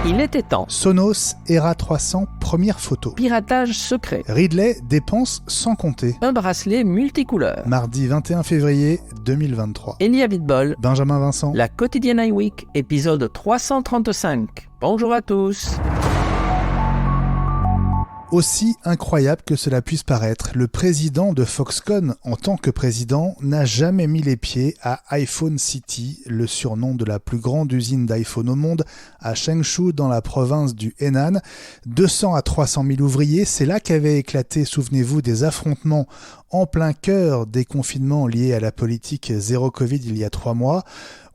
Il était temps. Sonos Era 300, première photo. Piratage secret. Ridley dépense sans compter. Un bracelet multicouleur. Mardi 21 février 2023. Elia Vidbol. Benjamin Vincent. La quotidienne iWeek, épisode 335. Bonjour à tous. Aussi incroyable que cela puisse paraître, le président de Foxconn, en tant que président, n'a jamais mis les pieds à iPhone City, le surnom de la plus grande usine d'iPhone au monde, à Changshu, dans la province du Henan. 200 à 300 000 ouvriers, c'est là qu'avaient éclaté, souvenez-vous, des affrontements en plein cœur des confinements liés à la politique zéro Covid il y a 3 mois.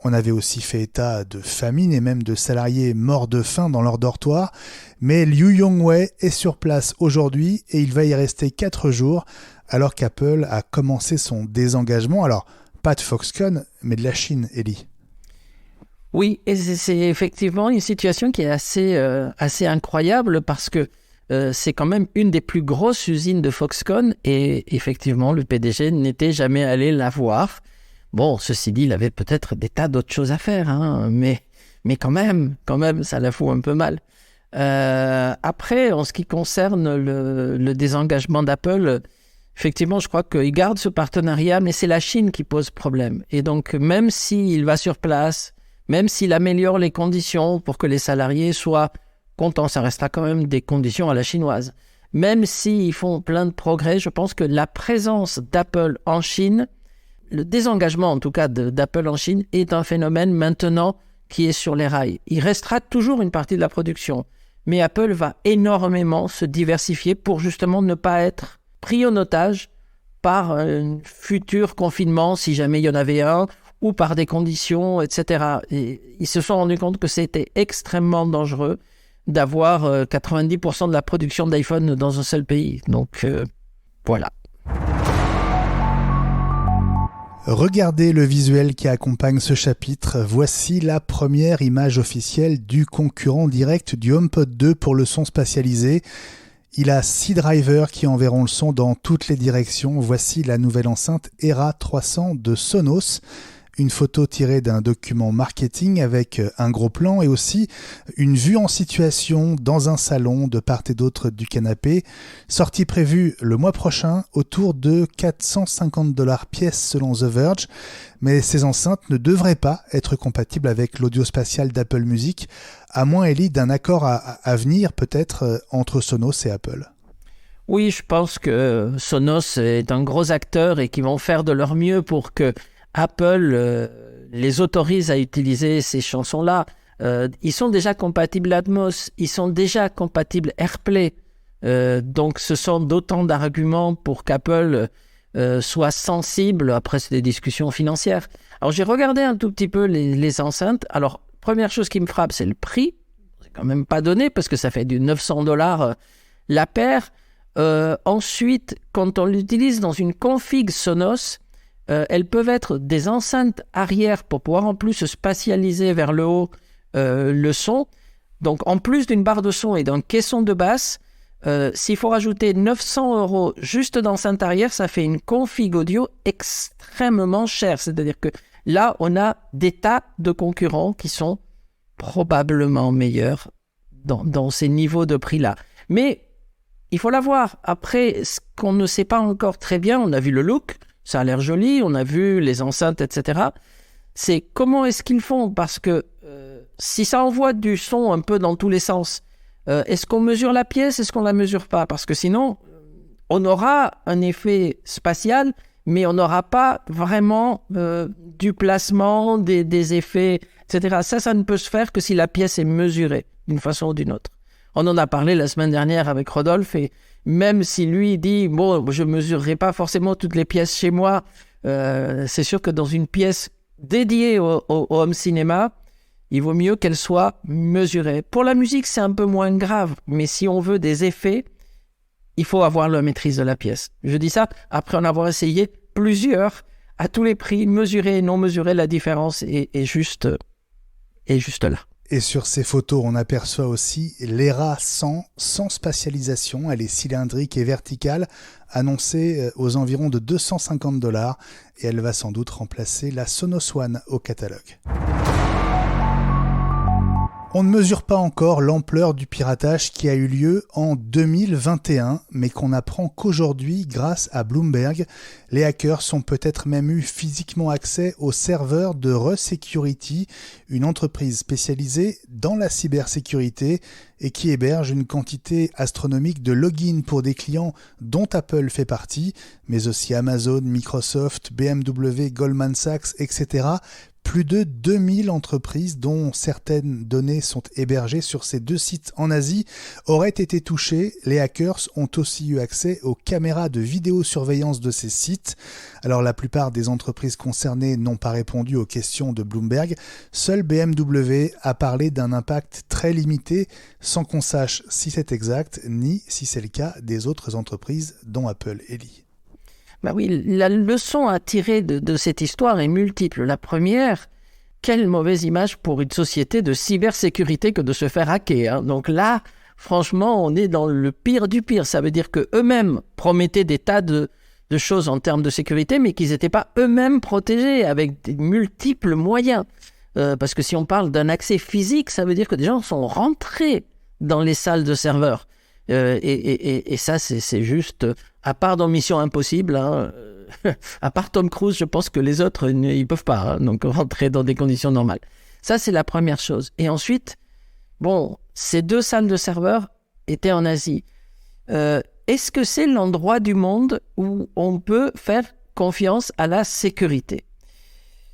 On avait aussi fait état de famine et même de salariés morts de faim dans leur dortoir. Mais Liu Yongwei est sur place aujourd'hui et il va y rester 4 jours alors qu'Apple a commencé son désengagement. Alors, pas de Foxconn, mais de la Chine, Ellie. Oui, et c'est effectivement une situation qui est assez incroyable parce que c'est quand même une des plus grosses usines de Foxconn et effectivement, le PDG n'était jamais allé la voir. Bon, ceci dit, il avait peut-être des tas d'autres choses à faire, hein, mais quand même, ça la fout un peu mal. Après, en ce qui concerne le désengagement d'Apple, effectivement, je crois qu'il garde ce partenariat, mais c'est la Chine qui pose problème. Et donc, même s'il va sur place, même s'il améliore les conditions pour que les salariés soient contents, ça restera quand même des conditions à la chinoise. Même s'ils font plein de progrès, je pense que la présence d'Apple en Chine, le désengagement en tout cas d'Apple en Chine est un phénomène maintenant qui est sur les rails. Il restera toujours une partie de la production, mais Apple va énormément se diversifier pour justement ne pas être pris en otage par un futur confinement, si jamais il y en avait un, ou par des conditions, etc. Et ils se sont rendus compte que c'était extrêmement dangereux d'avoir 90% de la production d'iPhone dans un seul pays. Donc voilà. Regardez le visuel qui accompagne ce chapitre. Voici la première image officielle du concurrent direct du HomePod 2 pour le son spatialisé. Il a 6 drivers qui enverront le son dans toutes les directions. Voici la nouvelle enceinte Era 300 de Sonos. Une photo tirée d'un document marketing avec un gros plan et aussi une vue en situation dans un salon de part et d'autre du canapé. Sortie prévue le mois prochain autour de $450 pièce selon The Verge. Mais ces enceintes ne devraient pas être compatibles avec l'audio spatial d'Apple Music, à moins, Ellie, d'un accord à venir peut-être entre Sonos et Apple. Oui, je pense que Sonos est un gros acteur et qu'ils vont faire de leur mieux pour que Apple les autorise à utiliser ces chansons-là. Ils sont déjà compatibles Atmos, ils sont déjà compatibles AirPlay. Donc ce sont d'autant d'arguments pour qu'Apple soit sensible. Après, c'est des discussions financières. Alors j'ai regardé un tout petit peu les enceintes. Alors, première chose qui me frappe, c'est le prix. C'est quand même pas donné parce que ça fait du $900 la paire. Ensuite, quand on l'utilise dans une config Sonos, elles peuvent être des enceintes arrière pour pouvoir en plus se spatialiser vers le haut le son. Donc en plus d'une barre de son et d'un caisson de basse, s'il faut rajouter 900 € juste d'enceinte arrière, ça fait une config audio extrêmement chère. C'est-à-dire que là, on a des tas de concurrents qui sont probablement meilleurs dans ces niveaux de prix-là. Mais il faut l'avoir. Après, ce qu'on ne sait pas encore très bien, on a vu le look, ça a l'air joli, on a vu les enceintes, etc. C'est comment est-ce qu'ils font? Parce que si ça envoie du son un peu dans tous les sens, est-ce qu'on mesure la pièce? Est-ce qu'on la mesure pas? Parce que sinon, on aura un effet spatial, mais on n'aura pas vraiment du placement, des effets, etc. Ça ne peut se faire que si la pièce est mesurée d'une façon ou d'une autre. On en a parlé la semaine dernière avec Rodolphe et même si lui dit « bon, je ne mesurerai pas forcément toutes les pièces chez moi », c'est sûr que dans une pièce dédiée au home cinéma, il vaut mieux qu'elle soit mesurée. Pour la musique, c'est un peu moins grave, mais si on veut des effets, il faut avoir la maîtrise de la pièce. Je dis ça après en avoir essayé plusieurs, à tous les prix, mesurer et non mesurer, la différence est juste là. Et sur ces photos, on aperçoit aussi l'Era 100 sans spatialisation. Elle est cylindrique et verticale, annoncée aux environs de $250. Et elle va sans doute remplacer la Sonos One au catalogue. On ne mesure pas encore l'ampleur du piratage qui a eu lieu en 2021, mais qu'on apprend qu'aujourd'hui, grâce à Bloomberg, les hackers ont peut-être même eu physiquement accès aux serveurs de ReSecurity, une entreprise spécialisée dans la cybersécurité et qui héberge une quantité astronomique de logins pour des clients dont Apple fait partie, mais aussi Amazon, Microsoft, BMW, Goldman Sachs, etc. Plus de 2000 entreprises, dont certaines données sont hébergées sur ces 2 sites en Asie, auraient été touchées. Les hackers ont aussi eu accès aux caméras de vidéosurveillance de ces sites. Alors la plupart des entreprises concernées n'ont pas répondu aux questions de Bloomberg. Seul BMW a parlé d'un impact très limité, sans qu'on sache si c'est exact, ni si c'est le cas des autres entreprises, dont Apple, Ellie. Ben oui, la leçon à tirer de cette histoire est multiple. La première, quelle mauvaise image pour une société de cybersécurité que de se faire hacker. Hein. Donc là, franchement, on est dans le pire du pire. Ça veut dire qu'eux-mêmes promettaient des tas de choses en termes de sécurité, mais qu'ils n'étaient pas eux-mêmes protégés avec des multiples moyens. Parce que si on parle d'un accès physique, ça veut dire que des gens sont rentrés dans les salles de serveurs. Et ça, c'est juste... À part dans Mission Impossible, hein, à part Tom Cruise, je pense que les autres, ils peuvent pas, hein, donc rentrer dans des conditions normales. Ça, c'est la première chose. Et ensuite, bon, ces 2 salles de serveurs étaient en Asie. Est-ce que c'est l'endroit du monde où on peut faire confiance à la sécurité ?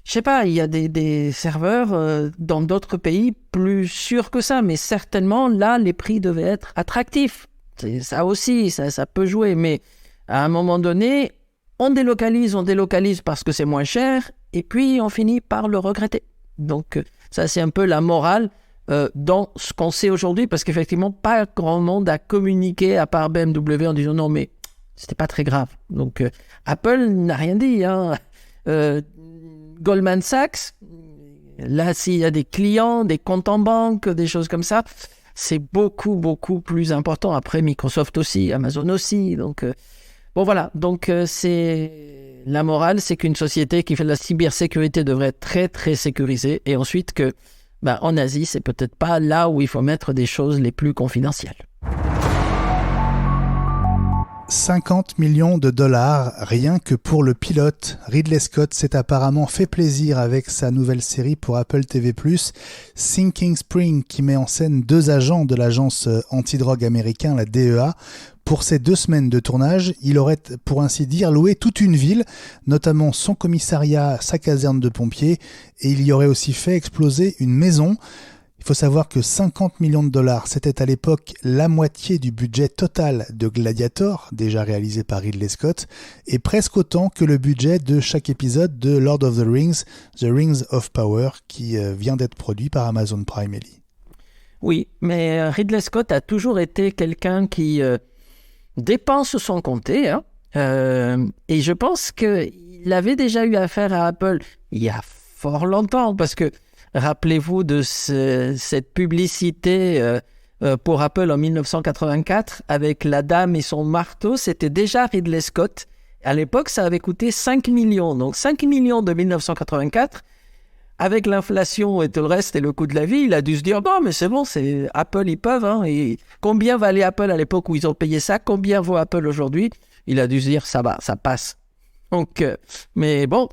Je sais pas, il y a des serveurs dans d'autres pays plus sûrs que ça, mais certainement, là, les prix devaient être attractifs. Ça aussi, ça peut jouer, mais à un moment donné, on délocalise parce que c'est moins cher, et puis on finit par le regretter. Donc ça, c'est un peu la morale dans ce qu'on sait aujourd'hui, parce qu'effectivement, pas grand monde a communiqué à part BMW en disant non, mais c'était pas très grave. Donc Apple n'a rien dit. Hein. Goldman Sachs, là, s'il y a des clients, des comptes en banque, des choses comme ça, c'est beaucoup, beaucoup plus important. Après, Microsoft aussi, Amazon aussi. Donc, bon, voilà. Donc, c'est la morale, c'est qu'une société qui fait de la cybersécurité devrait être très, très sécurisée. Et ensuite, en Asie, c'est peut-être pas là où il faut mettre des choses les plus confidentielles. 50 millions de dollars, rien que pour le pilote. Ridley Scott s'est apparemment fait plaisir avec sa nouvelle série pour Apple TV+, Sinking Spring, qui met en scène 2 agents de l'agence antidrogue américaine, la DEA. Pour ces 2 semaines de tournage, il aurait, pour ainsi dire, loué toute une ville, notamment son commissariat, sa caserne de pompiers, et il y aurait aussi fait exploser une maison. Il faut savoir que 50 millions de dollars, c'était à l'époque la moitié du budget total de Gladiator, déjà réalisé par Ridley Scott, et presque autant que le budget de chaque épisode de Lord of the Rings, The Rings of Power, qui vient d'être produit par Amazon Prime, Ellie. Oui, mais Ridley Scott a toujours été quelqu'un qui dépense sans compter, hein, et je pense qu'il avait déjà eu affaire à Apple il y a fort longtemps, parce que rappelez-vous de cette publicité pour Apple en 1984 avec la dame et son marteau, c'était déjà Ridley Scott. À l'époque, ça avait coûté 5 millions. Donc 5 millions de 1984, avec l'inflation et tout le reste et le coût de la vie, il a dû se dire « Non, mais c'est bon, c'est Apple, ils peuvent. Hein. » Et combien valait Apple à l'époque où ils ont payé ça ? Combien vaut Apple aujourd'hui ? Il a dû se dire « Ça va, ça passe. » Donc, mais bon...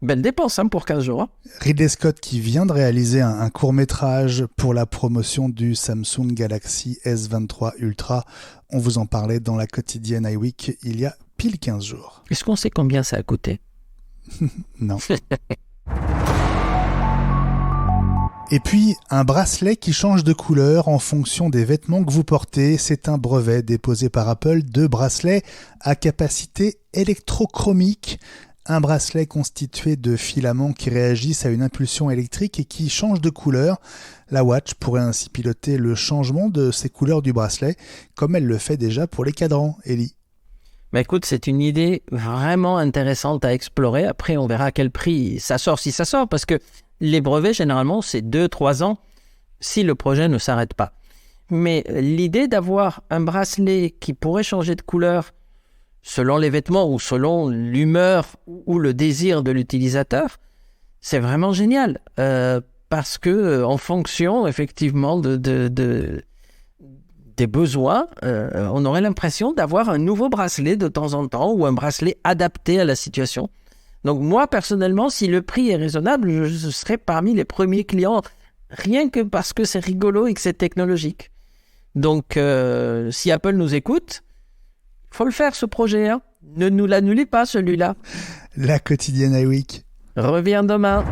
Belle dépense pour 15 jours. Hein. Ridley Scott qui vient de réaliser un court-métrage pour la promotion du Samsung Galaxy S23 Ultra. On vous en parlait dans la quotidienne iWeek il y a pile 15 jours. Est-ce qu'on sait combien ça a coûté ? Non. Et puis, un bracelet qui change de couleur en fonction des vêtements que vous portez. C'est un brevet déposé par Apple de bracelets à capacité électrochromique. Un bracelet constitué de filaments qui réagissent à une impulsion électrique et qui changent de couleur. La watch pourrait ainsi piloter le changement de ces couleurs du bracelet, comme elle le fait déjà pour les cadrans, Ellie. Écoute, c'est une idée vraiment intéressante à explorer. Après, on verra à quel prix ça sort, si ça sort, parce que les brevets, généralement, c'est 2-3 ans si le projet ne s'arrête pas. Mais l'idée d'avoir un bracelet qui pourrait changer de couleur selon les vêtements ou selon l'humeur ou le désir de l'utilisateur, c'est vraiment génial. parce que en fonction effectivement des besoins, on aurait l'impression d'avoir un nouveau bracelet de temps en temps ou un bracelet adapté à la situation. Donc moi, personnellement, si le prix est raisonnable, je serai parmi les premiers clients, rien que parce que c'est rigolo et que c'est technologique. Donc, si Apple nous écoute, il faut le faire, ce projet. Hein. Ne nous l'annulez pas, celui-là. La quotidienne iWeek Reviens demain.